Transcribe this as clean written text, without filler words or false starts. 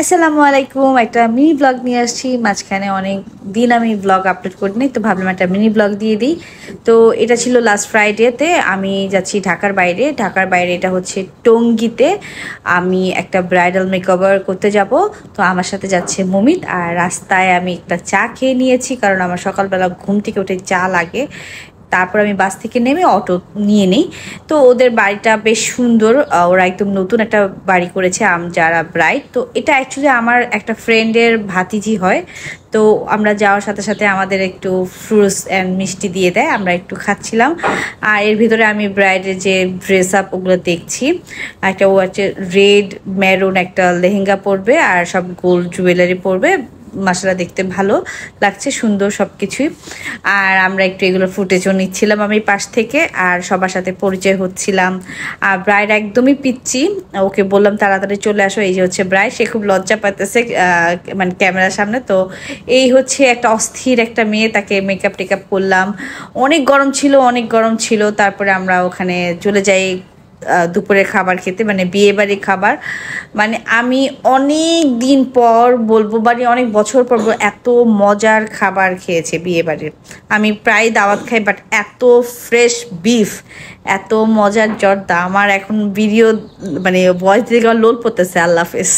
আসসালামু আলাইকুম। একটা মিনি ব্লগ নিয়ে আসছি। মাঝখানে অনেক দিন আমি ব্লগ আপলোড করিনি, তো ভাবলাম একটা মিনি ব্লগ দিয়ে দিই। তো এটা ছিল লাস্ট ফ্রাইডেতে আমি যাচ্ছি ঢাকার বাইরে। এটা হচ্ছে টঙ্গীতে। আমি একটা ব্রাইডাল মেকওভার করতে যাব। তো আমার সাথে যাচ্ছে মুমিত। আর রাস্তায় আমি একটা চা খেয়ে নিয়েছি, কারণ আমার সকালবেলা ঘুম থেকে উঠে চা লাগে। তারপর আমি বাস থেকে নেমে অটো নিয়ে নিই। তো ওদের বাড়িটা বেশ সুন্দর। ওরা একদম নতুন একটা বাড়ি করেছে যারা ব্রাইড। তো এটা অ্যাকচুয়ালি আমার একটা ফ্রেন্ডের ভাতিজি হয়। তো আমরা যাওয়ার সাথে সাথে আমাদের একটু ফ্রুটস অ্যান্ড মিষ্টি দিয়ে দেয়, আমরা একটু খাচ্ছিলাম। আর এর ভিতরে আমি ব্রাইডের যে ড্রেস আপ ওগুলো দেখছি। ও হচ্ছে রেড মেরুন একটা লেহেঙ্গা পরবে আর সব গোল্ড জুয়েলারি পরবে। মাসালা দেখতে ভালো লাগছে, সুন্দর সব কিছুই। আর আমরা একটু এগুলো ফুটেজও নিচ্ছিলাম আমি পাশ থেকে, আর সবার সাথে পরিচয় হচ্ছিলাম। আর ব্রাইড একদমই পিচ্ছি, ওকে বললাম তাড়াতাড়ি চলে আসো। এই যে হচ্ছে ব্রাইড, সে খুব লজ্জা পাইতেছে মানে ক্যামেরার সামনে। তো এই হচ্ছে একটা অস্থির একটা মেয়ে, তাকে মেকআপ টেকআপ করলাম। অনেক গরম ছিল। তারপরে আমরা ওখানে চলে যাই দুপুরের খাবার খেতে, মানে বিয়ে বাড়ির খাবার। মানে আমি অনেক দিন পর বলবো, মানে অনেক বছর পর এত মজার খাবার খেয়েছে বিয়ে বাড়ির। আমি প্রায় দাওয়াত খাই, বাট এত ফ্রেশ বিফ, এত মজার জর্দা, আমার এখন ভিডিও মানে ভয়েস দিকে আমার লোল পড়তেছে। আল্লাহ হাফেজ।